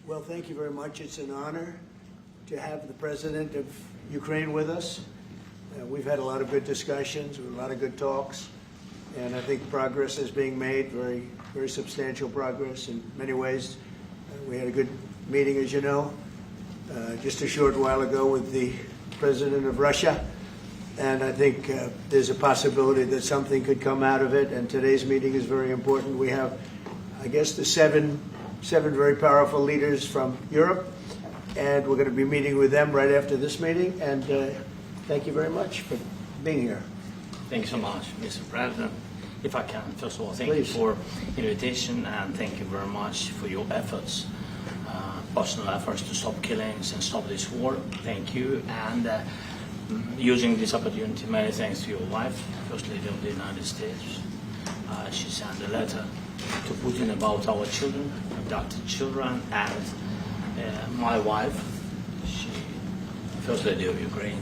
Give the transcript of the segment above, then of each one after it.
Well, thank you very much. It's an honor to have the President of Ukraine with us. We've had a lot of good discussions, a lot of good talks, and I think progress is being made, very substantial progress in many ways. We had a good meeting, as you know, just a short while ago with the President of Russia, and I think there's a possibility that something could come out of it, and today's meeting is very important. We have, I guess, the seven very powerful leaders from Europe, and we're going to be meeting with them right after this meeting, and thank you very much for being here. Thank you so much, Mr. President. If I can, first of all, thank Please. you for invitation, and thank you very much for your efforts, personal efforts to stop killings and stop this war. Thank you, and using this opportunity, many thanks to your wife, First Lady of the United States. She sent a letter to Putin about our children, abducted children, and my wife, she, First Lady of Ukraine,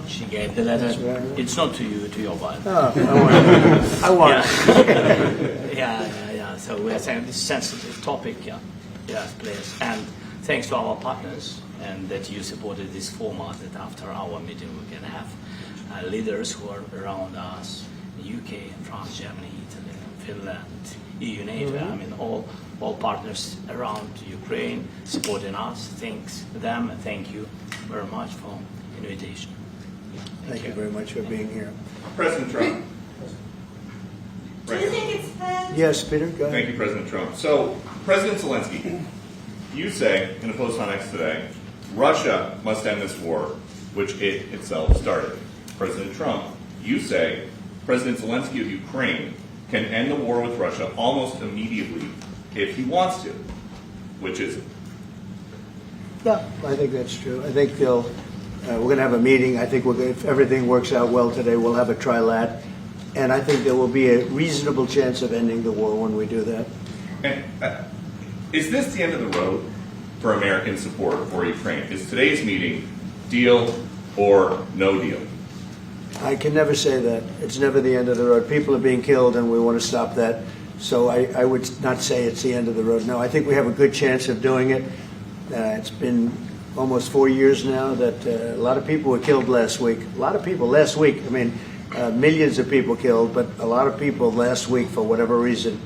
she gave the letter. It's not to you, to your wife. Oh, I want it. Yeah. So we are saying this sensitive topic, yes, please. And thanks to our partners, and that you supported this format, that after our meeting we can have leaders who are around us, UK, France, Germany, Italy, Finland, EU, NATO, I mean all partners around Ukraine supporting us. Thanks to them, and thank you very much for invitation. Thank you very much for being here. President Trump. Do you think it's fair? Yes, Peter, go ahead. Thank you, President Trump. So, President Zelenskyy, you say in a post on X today, Russia must end this war, which it itself started. President Trump, you say President Zelenskyy of Ukraine can end the war with Russia almost immediately if he wants to. Which is it? No, I think that's true. I think we're going to have a meeting. I think if everything works out well today, we'll have a trilat. And I think there will be a reasonable chance of ending the war when we do that. And is this the end of the road for American support for Ukraine? Is today's meeting deal or no deal? I can never say that. It's never the end of the road. People are being killed, and we want to stop that. So I would not say it's the end of the road. No, I think we have a good chance of doing it. It's been almost 4 years now that a lot of people were killed last week. A lot of people last week. I mean, millions of people killed, but a lot of people last week for whatever reason.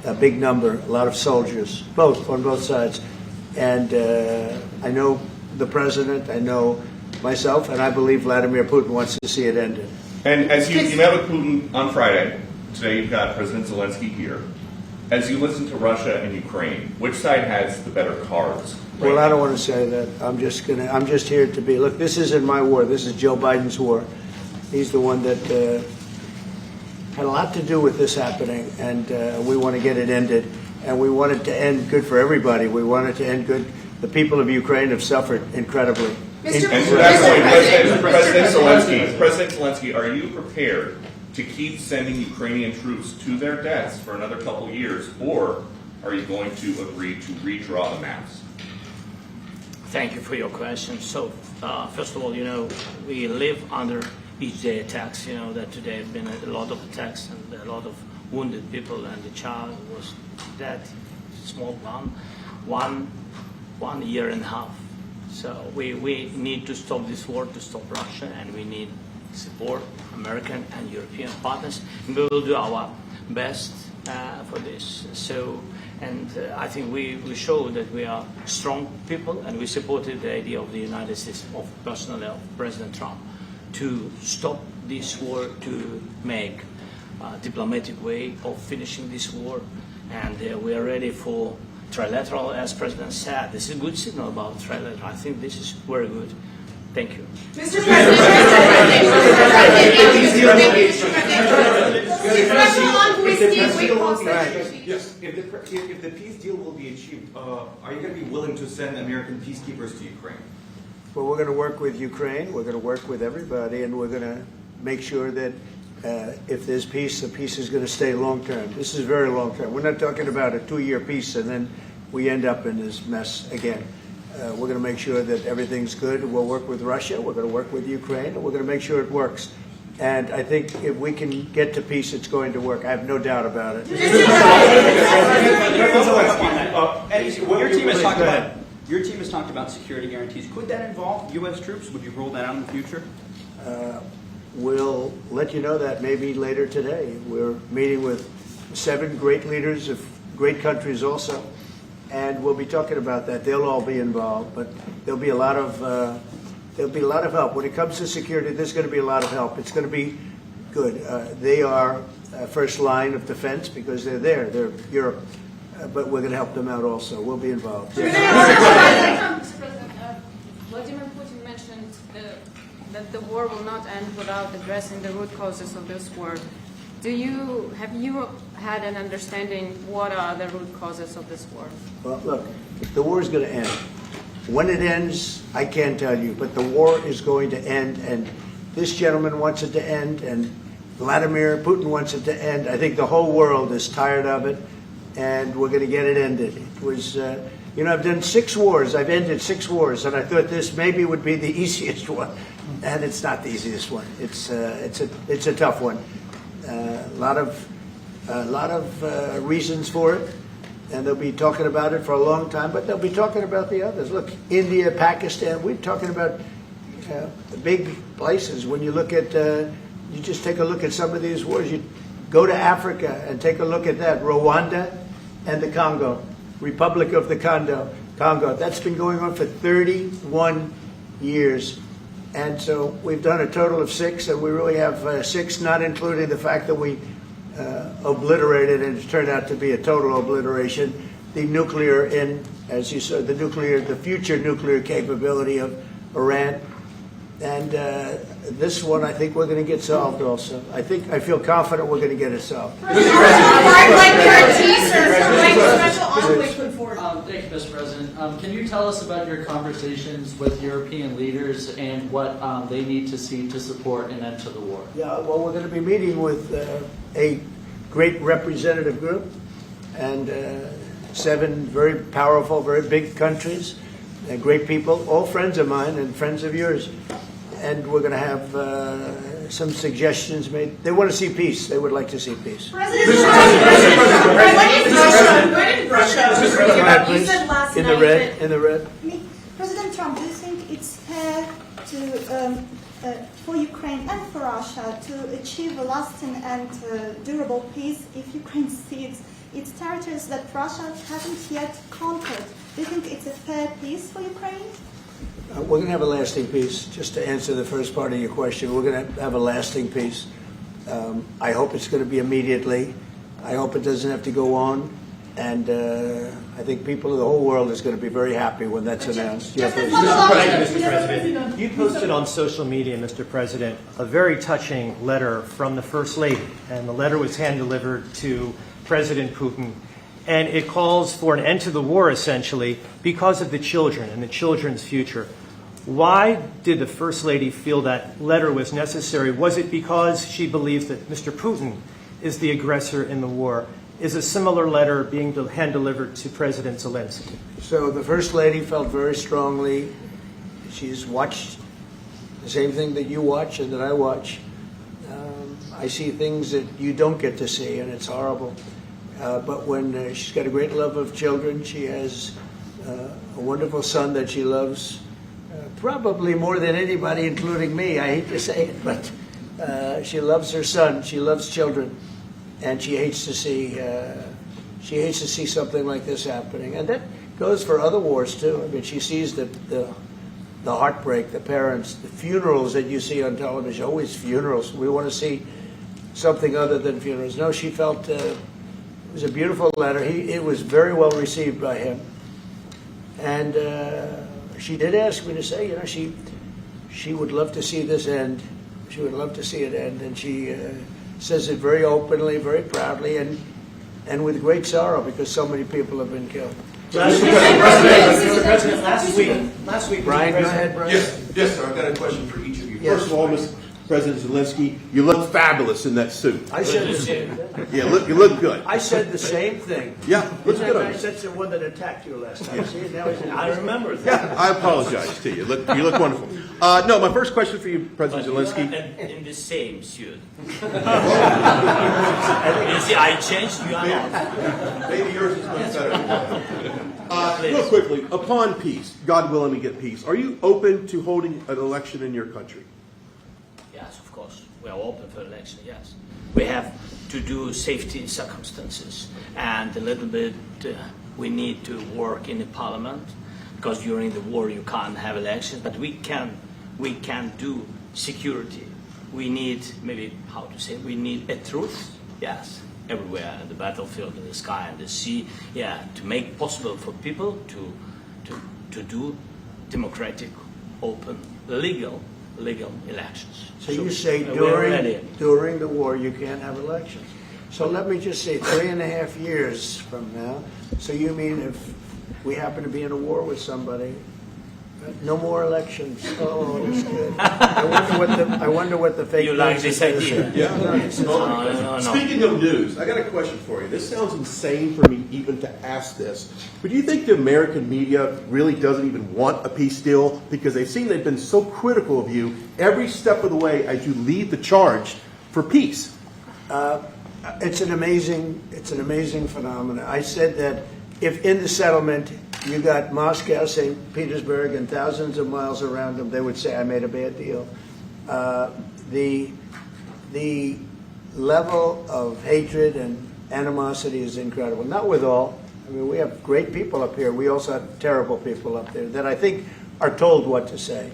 A big number, a lot of soldiers, on both sides. And I know the president, I know myself, and I believe Vladimir Putin wants to see it ended. And as you met with Putin on Friday, today you've got President Zelenskyy here. As you listen to Russia and Ukraine, which side has the better cards? Well, I don't want to say that. I'm just here to be. Look, this isn't my war. This is Joe Biden's war. He's the one that had a lot to do with this happening, and we want to get it ended. And we want it to end good for everybody. We want it to end good. The people of Ukraine have suffered incredibly. And to that point, President Zelenskyy, are you prepared to keep sending Ukrainian troops to their deaths for another couple years, or are you going to agree to redraw the maps? Thank you for your question. So, first of all, we live under each day attacks. That today have been a lot of attacks and a lot of wounded people, and the child was dead, small one year and a half. So we need to stop this war, to stop Russia, and we need support, American and European partners. And we will do our best for this. So, and I think we show that we are strong people, and we supported the idea of the United States, personally of President Trump, to stop this war, to make a diplomatic way of finishing this war. And we are ready for trilateral, as President said. This is a good signal about trilateral. I think this is very good. Thank you. Mr. President, yes, if the peace deal will be achieved, are you going to be willing to send American peacekeepers to Ukraine? Well, we're going to work with Ukraine. We're going to work with everybody, and we're going to make sure that if there's peace, the peace is going to stay long term. This is very long term. We're not talking about a 2-year peace and then we end up in this mess again. We're going to make sure that everything's good. We'll work with Russia. We're going to work with Ukraine, and we're going to make sure it works. And I think if we can get to peace, it's going to work. I have no doubt about it. Your team has talked about Your team has talked about security guarantees. Could that involve U.S. troops? Would you roll that out in the future? We'll let you know that maybe later today. We're meeting with 7 great leaders of great countries also, and we'll be talking about that. They'll all be involved, but there'll be a lot of help when it comes to security. There's going to be a lot of help. It's going to be good. They are first line of defense because they're there. They're Europe, but we're going to help them out also. We'll be involved. Mr. President, Vladimir Putin mentioned that the war will not end without addressing the root causes of this war. Have you had an understanding what are the root causes of this war? Well, look, the war is going to end. When it ends, I can't tell you, but the war is going to end, and this gentleman wants it to end, and Vladimir Putin wants it to end. I think the whole world is tired of it, and we're going to get it ended. It was, I've done 6 wars. I've ended 6 wars, and I thought this maybe would be the easiest one, and it's not the easiest one. It's a tough one. A lot of reasons for it, and they'll be talking about it for a long time, but they'll be talking about the others. Look, India, Pakistan, we're talking about the big places. When you look at, you just take a look at some of these wars. You go to Africa and take a look at that. Rwanda and the Congo, Republic of the Congo. That's been going on for 31 years. And so we've done a total of 6, and we really have 6, not including the fact that we obliterated, and it turned out to be a total obliteration, the nuclear, as you said, the future nuclear capability of Iran. And this one, I think we're going to get solved also. I feel confident we're going to get it solved. Thank you, Mr. President. Can you tell us about your conversations with European leaders and what they need to see to support an end to the war? Yeah, well, we're going to be meeting with a great representative group and 7 very powerful, very big countries, and great people, all friends of mine and friends of yours. And we're going to have some suggestions made. They want to see peace. They would like to see peace. When did Russia, you said last In night the red, in the red. President Trump, do you think it's fair to, for Ukraine and for Russia to achieve a lasting and durable peace if Ukraine cedes its territories that Russia hasn't yet conquered? Do you think it's a fair peace for Ukraine? We're going to have a lasting peace. Just to answer the first part of your question, we're going to have a lasting peace. I hope it's going to be immediately. I hope it doesn't have to go on. And I think people of the whole world is going to be very happy when that's announced. Mr. President, you posted on social media, Mr. President, a very touching letter from the First Lady. And the letter was hand-delivered to President Putin. And it calls for an end to the war, essentially, because of the children and the children's future. Why did the First Lady feel that letter was necessary? Was it because she believes that Mr. Putin is the aggressor in the war? Is a similar letter being hand-delivered to President Zelenskyy? So the First Lady felt very strongly. She's watched the same thing that you watch and that I watch. I see things that you don't get to see, and it's horrible. But when she's got a great love of children, she has a wonderful son that she loves, probably more than anybody, including me. I hate to say it, but she loves her son. She loves children, and she hates to see something like this happening. And that goes for other wars too. I mean, she sees the heartbreak, the parents, the funerals that you see on television. Always funerals. We want to see something other than funerals. No, she felt. It was a beautiful letter. It was very well received by him. And she did ask me to say, she would love to see this end. She would love to see it end. And she says it very openly, very proudly, and with great sorrow because so many people have been killed. Mr. President, last week, Brian, go ahead, Brian. Yes, sir. I've got a question for each of you. Yes. First of all, Mr. President Zelensky, you look fabulous in that suit. I said the same thing. Yeah, you look good. I said the same thing. Yeah, looks good on I you. said the one that attacked you last time. See, now I remember that. Yeah, I apologize to you. You look wonderful. No, my first question for you, President But Zelensky. you are in the same suit. You see, I changed, you are not. Maybe yours is much better. Please. real quickly, upon peace, God willing we get peace, are you open to holding an election in your country? Yes, of course. We are open for election, yes. We have to do safety circumstances, and a little bit we need to work in the parliament, because during the war you can't have elections, but we can do security. We need, maybe, how to say, we need a truth, yes, everywhere, in the battlefield, in the sky, in the sea, yeah, to make possible for people to do democratic, open, legal elections. So you say we're ready. during the war you can't have elections. So let me just say 3.5 years from now. So you mean if we happen to be in a war with somebody, no more elections? Oh, that's good. I wonder what the fake You like news this is. idea? Yeah. No. Speaking of news, I got a question for you. This sounds insane for me even to ask this, but do you think the American media really doesn't even want a peace deal because they've seen they've been so critical of you every step of the way as you lead the charge for peace? It's an amazing phenomenon. I said that if in the settlement you got Moscow, St. Petersburg, and thousands of miles around them, they would say, I made a bad deal. The level of hatred and animosity is incredible. Not with all. I mean, we have great people up here. We also have terrible people up there that I think are told what to say.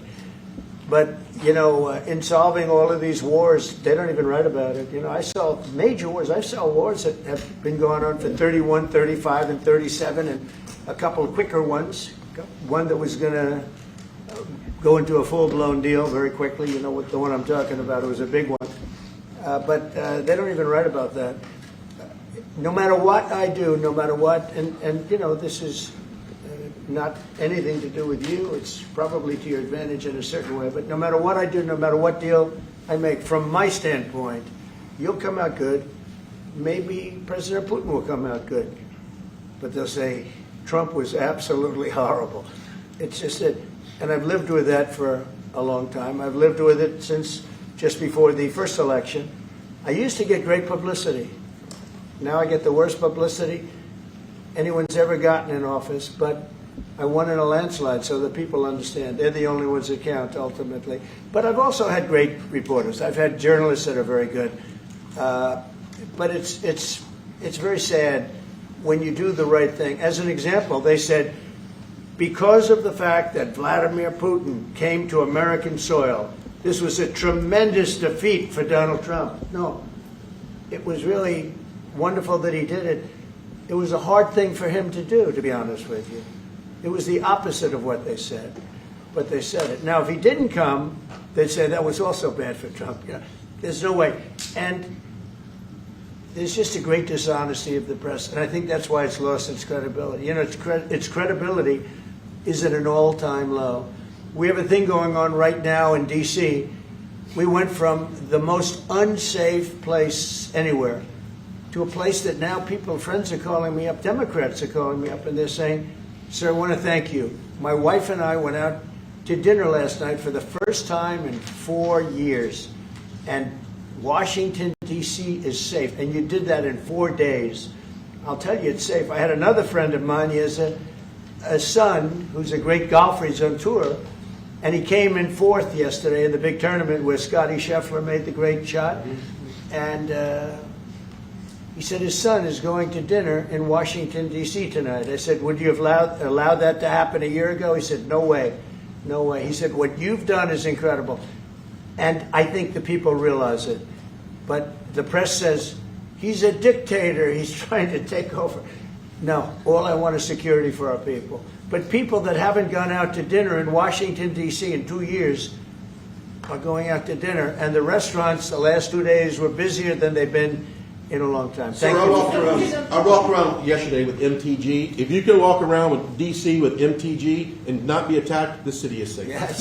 But, in solving all of these wars, they don't even write about it. I saw major wars. I saw wars that have been going on for 31, 35, and 37, and a couple of quicker ones. One that was going to go into a full-blown deal very quickly. You know what the one I'm talking about. It was a big one. But they don't even write about that. No matter what I do, no matter what, and this is not anything to do with you. It's probably to your advantage in a certain way. But no matter what I do, no matter what deal I make, from my standpoint, you'll come out good. Maybe President Putin will come out good. But they'll say, Trump was absolutely horrible. It's just that, and I've lived with that for a long time. I've lived with it since just before the first election. I used to get great publicity. Now I get the worst publicity anyone's ever gotten in office, but I won in a landslide, so that people understand. They're the only ones that count, ultimately. But I've also had great reporters. I've had journalists that are very good. But it's very sad when you do the right thing. As an example, they said, because of the fact that Vladimir Putin came to American soil, this was a tremendous defeat for Donald Trump. No, it was really wonderful that he did it. It was a hard thing for him to do, to be honest with you. It was the opposite of what they said, but they said it. Now, if he didn't come, they'd say that was also bad for Trump. There's no way. And there's just a great dishonesty of the press, and I think that's why it's lost its credibility. Its credibility is at an all-time low. We have a thing going on right now in D.C. We went from the most unsafe place anywhere to a place that now friends are calling me up, Democrats are calling me up, and they're saying, sir, I want to thank you. My wife and I went out to dinner last night for the first time in 4 years, and Washington, D.C. is safe, and you did that in 4 days. I'll tell you, it's safe. I had another friend of mine. He has a son who's a great golfer. He's on tour, and he came in fourth yesterday in the big tournament where Scotty Scheffler made the great shot, and he said his son is going to dinner in Washington, D.C. tonight. I said, would you have allowed that to happen a year ago? He said, no way, no way. He said, what you've done is incredible. And I think the people realize it. But the press says, he's a dictator, he's trying to take over. No, all I want is security for our people. But people that haven't gone out to dinner in Washington, D.C. in 2 years are going out to dinner. And the restaurants the last 2 days were busier than they've been in a long time. Thank you. I walked around yesterday with MTG. If you can walk around with D.C. with MTG and not be attacked, the city is safe. Yes.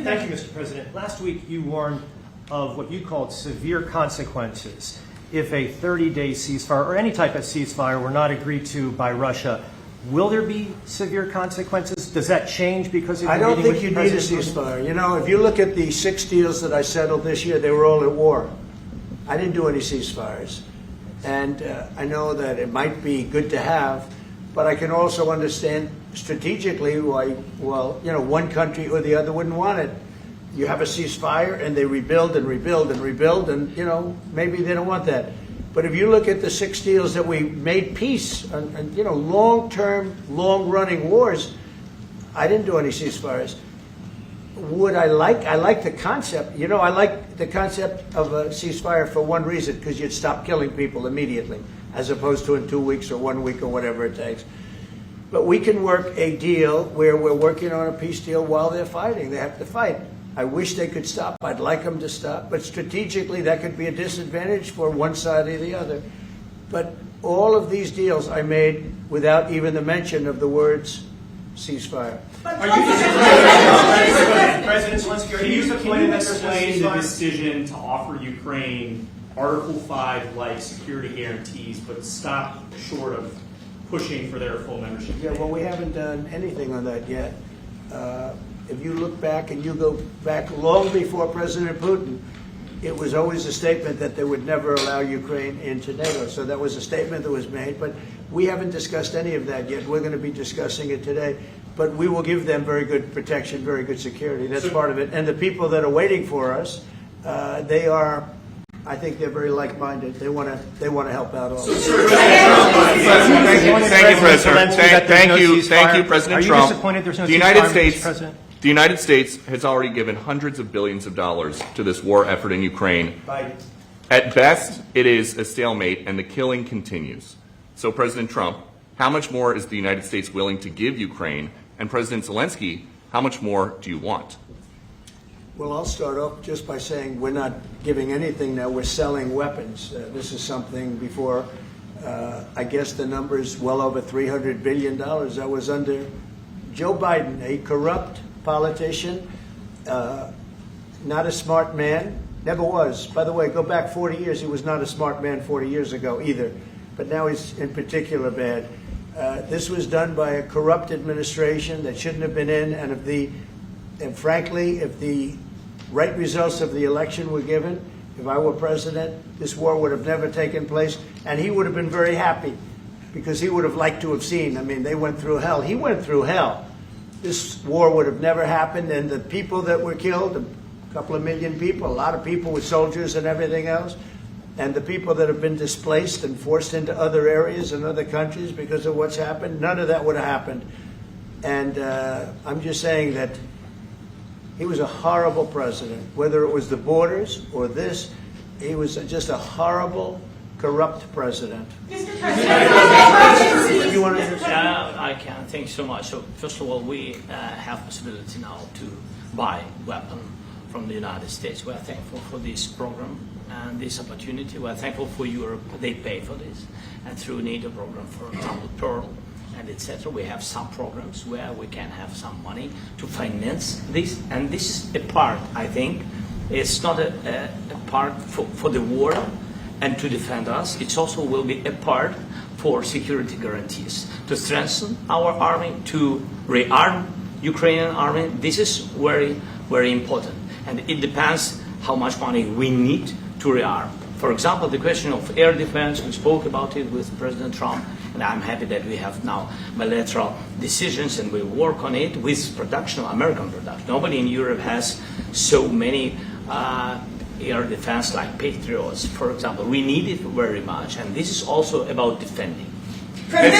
Thank you, Mr. President. Last week you warned of what you called severe consequences if a 30-day ceasefire or any type of ceasefire were not agreed to by Russia. Will there be severe consequences? Does that change because of I your don't meeting think you with need a President Putin? ceasefire. If you look at the 6 deals that I settled this year, they were all at war. I didn't do any ceasefires. And I know that it might be good to have, but I can also understand strategically why, well, you know, one country or the other wouldn't want it. You have a ceasefire and they rebuild and rebuild and rebuild, and, you know, maybe they don't want that. But if you look at the 6 deals that we made peace and you know, long-term, long-running wars, I didn't do any ceasefires. Would I like the concept, you know, I like the concept of a ceasefire for one reason, because you'd stop killing people immediately, as opposed to in 2 weeks or 1 week or whatever it takes. But we can work a deal where we're working on a peace deal while they're fighting. They have to fight. I wish they could stop. I'd like them to stop. But strategically, that could be a disadvantage for one side or the other. But all of these deals I made without even the mention of the words ceasefire. President Zelenskyy, can you explain the decision to offer Ukraine Article 5 like security guarantees, but stop short of pushing for their full membership? Yeah, well, we haven't done anything on that yet. If you look back and you go back long before President Putin, it was always a statement that they would never allow Ukraine into NATO. So that was a statement that was made, but we haven't discussed any of that yet. We're going to be discussing it today. But we will give them very good protection, very good security. That's part of it. And the people that are waiting for us, they are, I think they're very like-minded. They want to help out all. Thank you, President. Thank you, President Trump. Are you disappointed there's no ceasefire, Mr. President? The United States has already given hundreds of billions of dollars to this war effort in Ukraine. Biden. At best, it is a stalemate, and the killing continues. So, President Trump, how much more is the United States willing to give Ukraine? And President Zelensky, how much more do you want? Well, I'll start off just by saying we're not giving anything now. We're selling weapons. This is something before, I guess the number is well over $300 billion. That was under Joe Biden, a corrupt politician, not a smart man, never was. By the way, go back 40 years, he was not a smart man 40 years ago either, but now he's in particular bad. This was done by a corrupt administration that shouldn't have been in, and frankly, if the right results of the election were given, if I were president, this war would have never taken place, and he would have been very happy, because he would have liked to have seen. I mean, they went through hell. He went through hell. This war would have never happened, and the people that were killed, a couple of million people, a lot of people with soldiers and everything else, and the people that have been displaced and forced into other areas and other countries because of what's happened, none of that would have happened. And I'm just saying that he was a horrible president. Whether it was the borders or this, he was just a horrible, corrupt president. Mr. President, You want to I can. Thank you so much. So first of all, we have possibility now to buy weapon from the United States. We are thankful for this program and this opportunity. We are thankful for Europe. They pay for this. And through NATO program, for example, Pearl and etc., we have some programs where we can have some money to finance this. And this is a part, I think, it's not a part for the war and to defend us. It also will be a part for security guarantees, to strengthen our army, to rearm Ukrainian army. This is very, very important. And it depends how much money we need to rearm. For example, the question of air defense, we spoke about it with President Trump, and I'm happy that we have now bilateral decisions and we work on it with production, American production. Nobody in Europe has so many air defense like Patriots, for example. We need it very much, and this is also about defending. I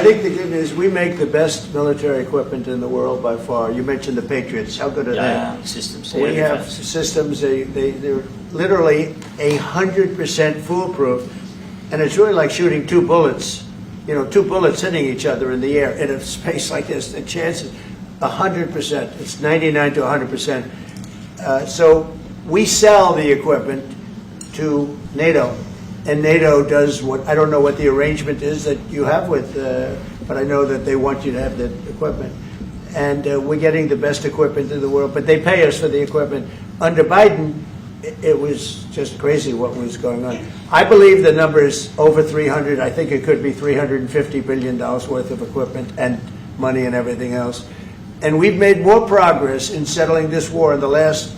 think the good news, we make the best military equipment in the world by far. You mentioned the Patriots. How good are they? Systems. We have systems, they're literally 100% foolproof. And it's really like shooting two bullets, two bullets hitting each other in the air in a space like this. The chance is 100%. It's 99 to 100%. So we sell the equipment to NATO. And NATO does what, I don't know what the arrangement is that you have with, but I know that they want you to have the equipment. And we're getting the best equipment in the world, but they pay us for the equipment. Under Biden, it was just crazy what was going on. I believe the number is over 300. I think it could be $350 billion worth of equipment and money and everything else. And we've made more progress in settling this war in the last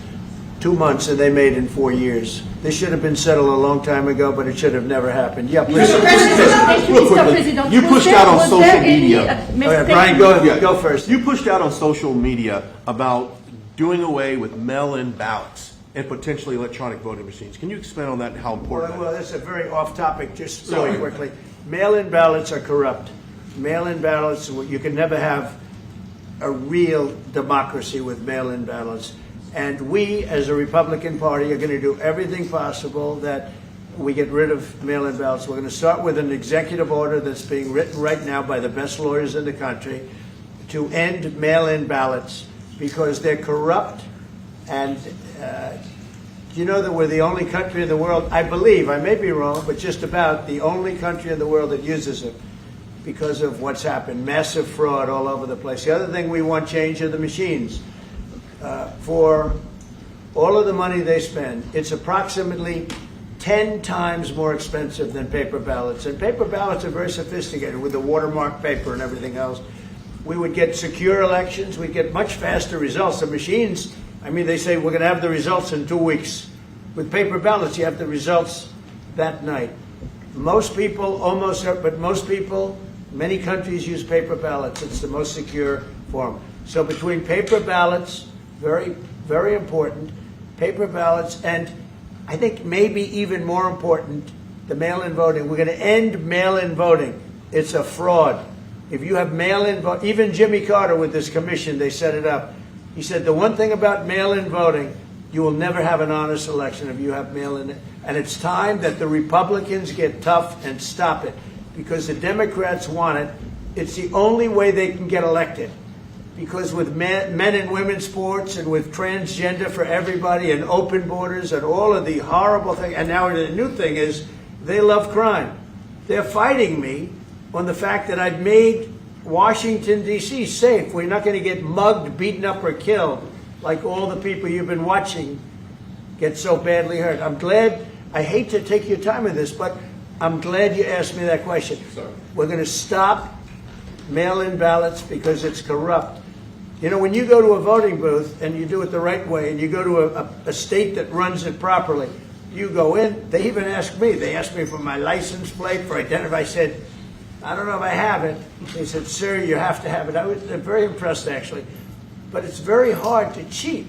2 months than they made in 4 years. This should have been settled a long time ago, but it should have never happened. Yeah, please. Real quickly, you pushed out on social media. All right, Brian, go first. You pushed out on social media about doing away with mail-in ballots and potentially electronic voting machines. Can you expand on that and how important Well, that that's a very off-topic, just really quickly. Mail-in ballots are corrupt. Mail-in ballots, you can never have a real democracy with mail-in ballots. And we, as a Republican Party, are going to do everything possible that we get rid of mail-in ballots. We're going to start with an executive order that's being written right now by the best lawyers in the country to end mail-in ballots because they're corrupt. And you know that we're the only country in the world, I believe, I may be wrong, but just about the only country in the world that uses them because of what's happened. Massive fraud all over the place. The other thing we want change are the machines. For all of the money they spend, it's approximately 10 times more expensive than paper ballots. And paper ballots are very sophisticated with the watermark paper and everything else. We would get secure elections. We'd get much faster results. The machines, I mean, they say we're going to have the results in 2 weeks. With paper ballots, you have the results that night. Most people, but most people, many countries use paper ballots. It's the most secure form. So between paper ballots, very, very important, paper ballots, and I think maybe even more important, the mail-in voting. We're going to end mail-in voting. It's a fraud. If you have mail-in vote, even Jimmy Carter with this commission, they set it up. He said the one thing about mail-in voting, you will never have an honest election if you have mail-in. And it's time that the Republicans get tough and stop it because the Democrats want it. It's the only way they can get elected. Because with men and women's sports and with transgender for everybody and open borders and all of the horrible things, and now the new thing is they love crime. They're fighting me on the fact that I've made Washington, D.C. safe. We're not going to get mugged, beaten up, or killed like all the people you've been watching get so badly hurt. I'm glad, I hate to take your time with this, but I'm glad you asked me that question. Sorry. We're going to stop mail-in ballots because it's corrupt. You know, when you go to a voting booth and you do it the right way and you go to a state that runs it properly, you go in, they even ask me. They asked me for my license plate, for identity. I said, I don't know if I have it. They said, sir, you have to have it. I was very impressed, actually. But it's very hard to cheat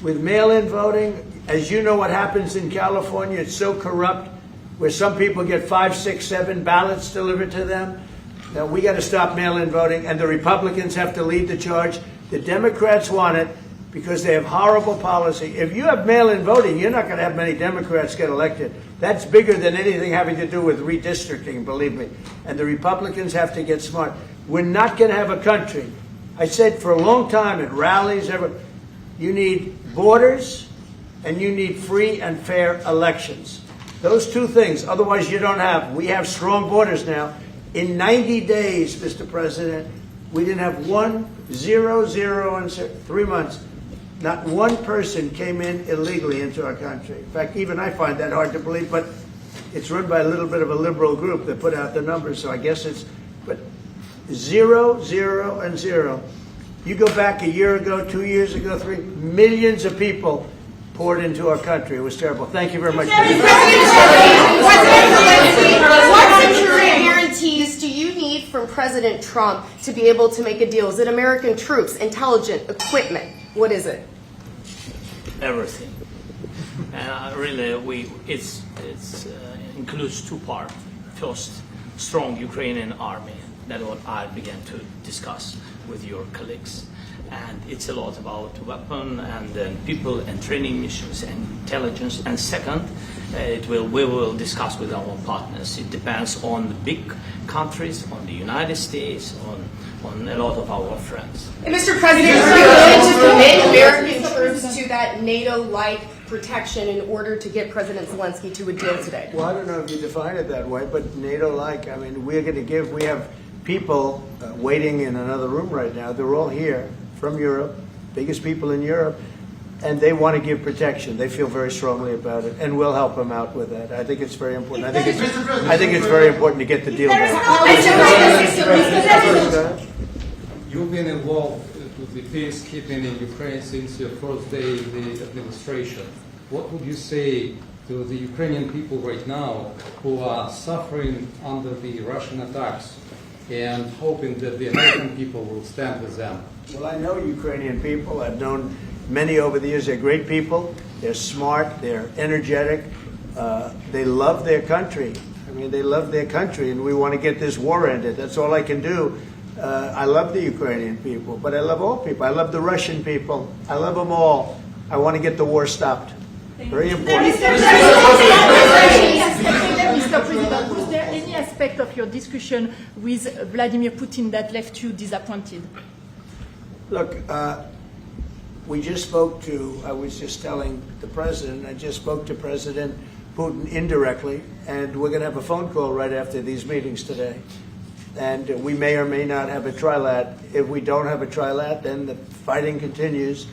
with mail-in voting. As you know what happens in California, it's so corrupt, where some people get 5, 6, 7 ballots delivered to them. Now, we got to stop mail-in voting, and the Republicans have to lead the charge. The Democrats want it because they have horrible policy. If you have mail-in voting, you're not going to have many Democrats get elected. That's bigger than anything having to do with redistricting, believe me. And the Republicans have to get smart. We're not going to have a country. I said for a long time at rallies, you need borders and you need free and fair elections. Those two things. Otherwise, you don't have. We have strong borders now. In 90 days, Mr. President, we didn't have 0 in 3 months. Not one person came in illegally into our country. In fact, even I find that hard to believe, but it's run by a little bit of a liberal group that put out the numbers, so I guess it's, but 0, 0, and 0. You go back a year ago, 2 years ago, 3 millions of people poured into our country. It was terrible. Thank you very much. What security guarantees do you need from President Trump to be able to make a deal? Is it American troops, intelligence, equipment? What is it? Everything. And really, it includes 2 parts. First, strong Ukrainian army. That's what I began to discuss with your colleagues. And it's a lot about weapon and then people and training missions and intelligence. And second, we will discuss with our partners. It depends on the big countries, on the United States, on a lot of our friends. And Mr. President, are you willing to commit American troops to that NATO-like protection in order to get President Zelenskyy to a deal today? Well, I don't know if you define it that way, but NATO-like, I mean, we're going to give, we have people waiting in another room right now. They're all here from Europe, biggest people in Europe, and they want to give protection. They feel very strongly about it, and we'll help them out with that. I think it's very important. I think it's very important to get the deal done. You've been involved with the peacekeeping in Ukraine since your first day in the administration. What would you say to the Ukrainian people right now who are suffering under the Russian attacks and hoping that the American people will stand with them? Well, I know Ukrainian people. I've known many over the years. They're great people. They're smart. They're energetic. They love their country. I mean, they love their country, and we want to get this war ended. That's all I can do. I love the Ukrainian people, but I love all people. I love the Russian people. I love them all. I want to get the war stopped. Very important. Mr. President, was there any aspect of your discussion with Vladimir Putin that left you disappointed? Look, we just spoke to, I was just telling the president, I just spoke to President Putin indirectly, and we're going to have a phone call right after these meetings today. And we may or may not have a trilat. If we don't have a trilat, then the fighting continues.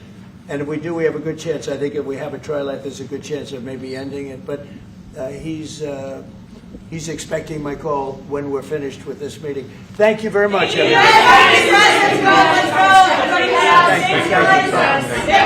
And if we do, we have a good chance. I think if we have a trilat, there's a good chance of maybe ending it. But he's expecting my call when we're finished with this meeting. Thank you very much, everybody. Thank you.